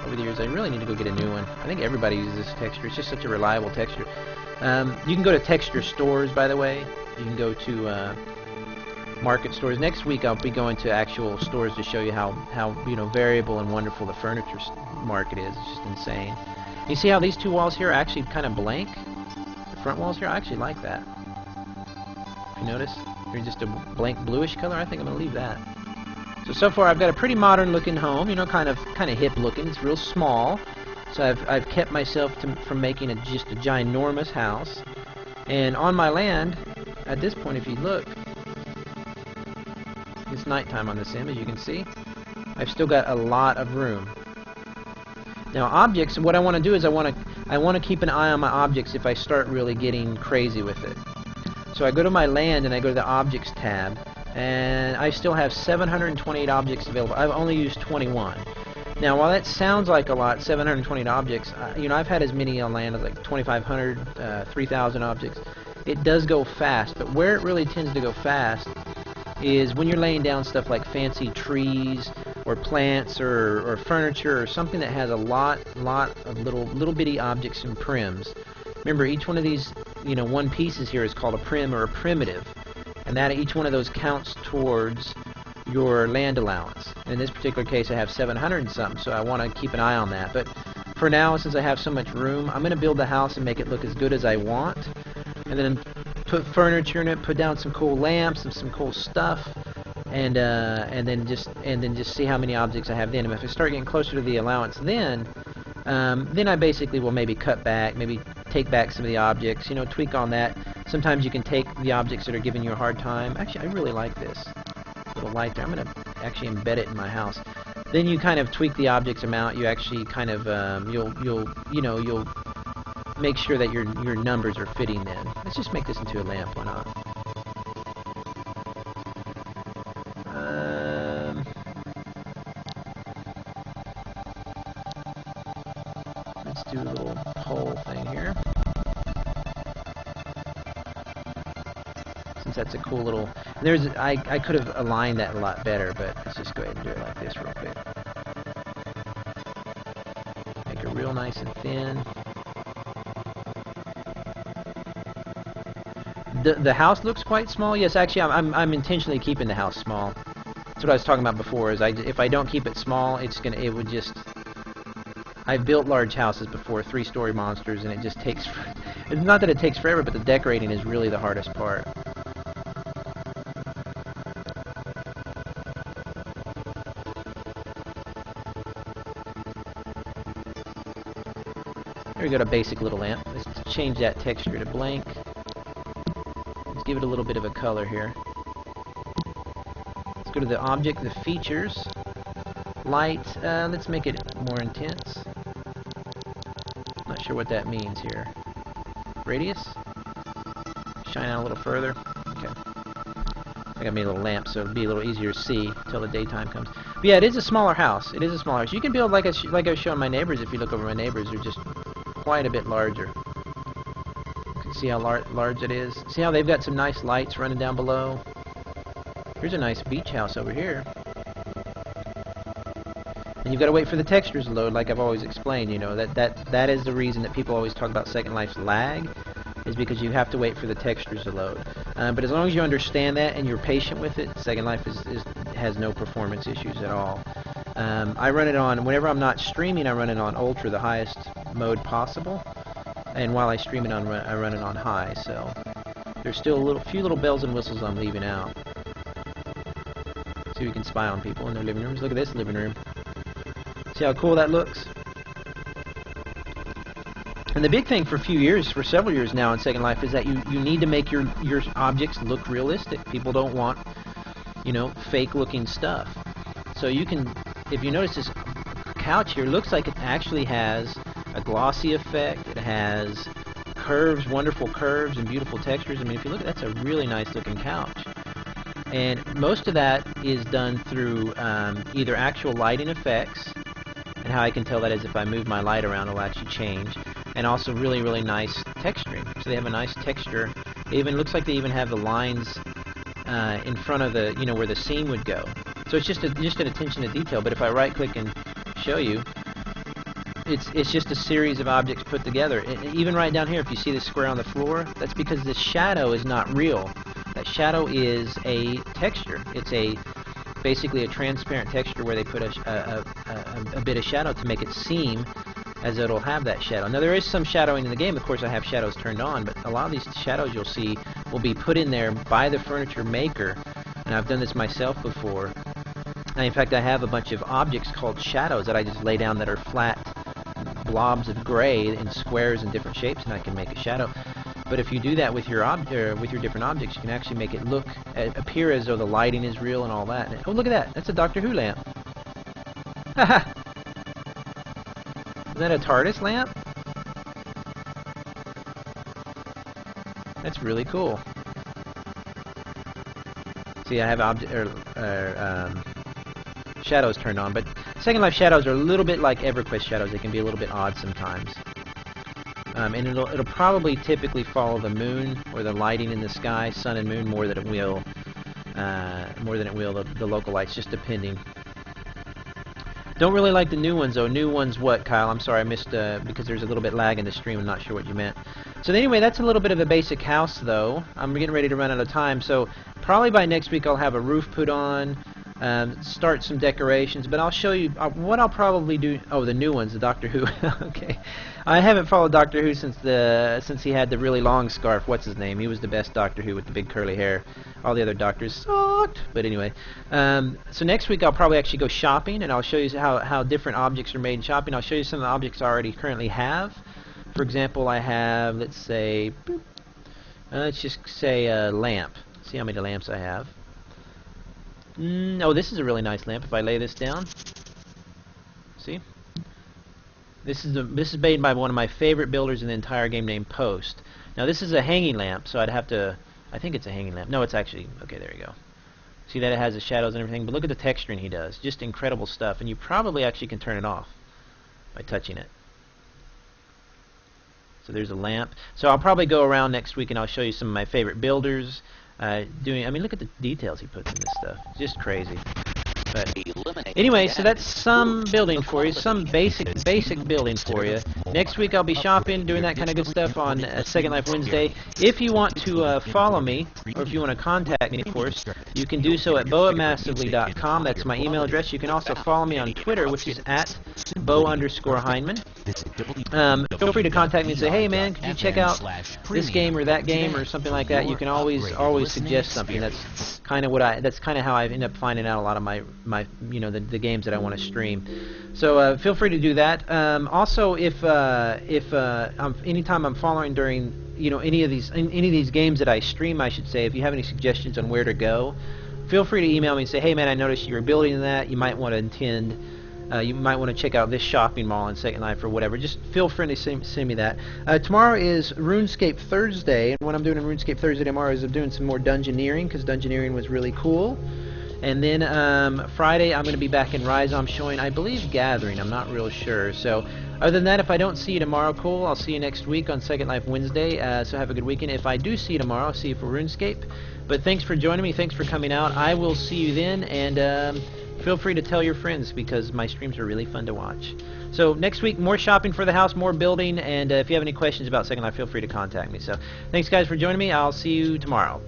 over the years. I really need to go get a new one. I think everybody uses this texture. It's just such a reliable texture. You can go to texture stores, by the way. You can go to market stores. Next week I'll be going to actual stores to show you how variable and wonderful the furniture market is. It's just insane. You see how these two walls here are actually kind of blank? The front walls here, I actually like that. If you notice, they're just a blank bluish color. I think I'm going to leave that. So far I've got a pretty modern looking home, you know, kind of hip looking. It's real small. So I've kept myself from making just a ginormous house. And on my land, at this point, if you look, it's nighttime on this image, you can see. I've still got a lot of room. Now objects, what I want to do is I want to keep an eye on my objects if I start really getting crazy with it. So I go to my land and I go to the objects tab, and I still have 728 objects available. I've only used 21. Now, while that sounds like a lot, 720 objects, you know, I've had as many on land as like 2,500, 3,000 objects. It does go fast, but where it really tends to go fast is when you're laying down stuff like fancy trees or plants or furniture or something that has a lot of little bitty objects and prims. Remember, each one of these, you know, one pieces here is called a prim or a primitive, and that each one of those counts towards your land allowance. In this particular case, I have 700 and something, so I want to keep an eye on that. But for now, since I have so much room, I'm going to build the house and make it look as good as I want, and then put furniture in it, put down some cool lamps and some cool stuff, and then just see how many objects I have then. And if I start getting closer to the allowance, then I basically will maybe cut back, maybe take back some of the objects, you know, tweak on that. Sometimes you can take the objects that are giving you a hard time. Actually, I really like this little light there. I'm going to actually embed it in my house. Then you kind of tweak the objects amount. You actually kind of you'll make sure that your numbers are fitting then. Let's just make this into a lamp. Why not? Let's do a little pole thing here. Since that's a cool little... I could have aligned that a lot better, but let's just go ahead and do it like this real quick. Make it real nice and thin. The house looks quite small. Yes, actually, I'm intentionally keeping the house small. That's what I was talking about before. Is if I don't keep it small, it would just... I've built large houses before, 3-story monsters, and it just takes... It's not that it takes forever, but the decorating is really the hardest part. Here we got a basic little lamp. Let's change that texture to blank. Let's give it a little bit of a color here. Let's go to the object, the features, light. Let's make it more intense. Not sure what that means here. Radius. Shine out a little further. Okay. I got me a little lamp, so it'll be a little easier to see until the daytime comes. But yeah, it is a smaller house. It is a smaller house. You can build like I was showing my neighbors. If you look over my neighbors, they're just quite a bit larger. You can see how large it is. See how they've got some nice lights running down below. Here's a nice beach house over here. And you've got to wait for the textures to load, like I've always explained. You know, that is the reason that people always talk about Second Life's lag, is because you have to wait for the textures to load. But as long as you understand that and you're patient with it, Second Life has no performance issues at all. I run it on, whenever I'm not streaming, I run it on Ultra, the highest mode possible. And while I stream it I run it on high. So there's still a few little bells and whistles I'm leaving out. So you can spy on people in their living rooms. Look at this living room. See how cool that looks? And the big thing for several years now in Second Life is that you need to make your objects look realistic. People don't want, you know, fake looking stuff. So you can, if you notice this couch here, looks like it actually has a glossy effect. It has curves, wonderful curves and beautiful textures. I mean, if you look, that's a really nice looking couch. And most of that is done through either actual lighting effects, and how I can tell that is if I move my light around, it'll actually change, and also really, really nice texturing. So they have a nice texture. It even looks like they even have the lines in front of the, you know, where the scene would go. So it's just an attention to detail. But if I right-click and show you, it's just a series of objects put together. Even right down here, if you see the square on the floor, that's because the shadow is not real. That shadow is a texture. It's basically a transparent texture where they put a bit of shadow to make it seem as though it'll have that shadow. Now there is some shadowing in the game. Of course, I have shadows turned on, but a lot of these shadows you'll see will be put in there by the furniture maker, and I've done this myself before. And in fact, I have a bunch of objects called shadows that I just lay down that are flat blobs of gray in squares and different shapes, and I can make a shadow. But if you do that with your different objects, you can actually make it appear as though the lighting is real and all that. And, oh, look at that! That's a Doctor Who lamp. Haha. Is that a TARDIS lamp? That's really cool. See, I have shadows turned on, but Second Life shadows are a little bit like EverQuest shadows. They can be a little bit odd sometimes. And it'll probably typically follow the moon or the lighting in the sky, sun and moon, more than it will the local lights, just depending. Don't really like the new ones though. New ones what, Kyle? I'm sorry, I missed because there's a little bit lag in the stream. I'm not sure what you meant. So anyway, that's a little bit of a basic house though. I'm getting ready to run out of time, so probably by next week I'll have a roof put on. Start some decorations, but I'll show you what I'll probably do. Oh, the new ones, the Doctor Who. Okay, I haven't followed Doctor Who since he had the really long scarf. What's his name? He was the best Doctor Who with the big curly hair. All the other doctors sucked. But anyway, so next week I'll probably actually go shopping, and I'll show you how different objects are made in shopping. I'll show you some of the objects I already currently have. For example, I have, let's say, let's just say a lamp. See how many lamps I have. Oh, this is a really nice lamp. If I lay this down, see, this is made by one of my favorite builders in the entire game, named Post. Now this is a hanging lamp, so I'd have to. I think it's a hanging lamp. No, it's actually okay. There you go. See that it has the shadows and everything, but look at the texturing he does. Just incredible stuff, and you probably actually can turn it off by touching it. So there's a lamp. So I'll probably go around next week and I'll show you some of my favorite builders. I mean, look at the details he puts in this stuff. Just crazy. But anyway, so that's some building for you, some basic building for you. Next week I'll be shopping, doing that kind of good stuff on Second Life Wednesday. If you want to follow me, or if you want to contact me, of course, you can do so at beau@massively.com. That's my email address. You can also follow me on Twitter, which is at beau_hindman. Feel free to contact me and say, hey man, could you check out this game or that game or something like that. You can always suggest something. That's kind of how I end up finding out a lot of my the games that I want to stream. So feel free to do that. Also, if anytime I'm following during any of these games that I stream, I should say, if you have any suggestions on where to go, feel free to email me and say, hey man, I noticed you're building that. You might want to check out this shopping mall in Second Life or whatever. Just feel free to send me that. Tomorrow is RuneScape Thursday, and what I'm doing in RuneScape Thursday tomorrow is I'm doing some more dungeoneering, because dungeoneering was really cool. And then Friday I'm going to be back in Rhizome showing, I believe, Gathering. I'm not real sure. So other than that, if I don't see you tomorrow, cool. I'll see you next week on Second Life Wednesday. So have a good weekend. If I do see you tomorrow, I'll see you for RuneScape. But thanks for joining me. Thanks for coming out. I will see you then, and feel free to tell your friends, because my streams are really fun to watch. So next week, more shopping for the house, more building, and if you have any questions about Second Life, feel free to contact me. So thanks guys for joining me. I'll see you tomorrow.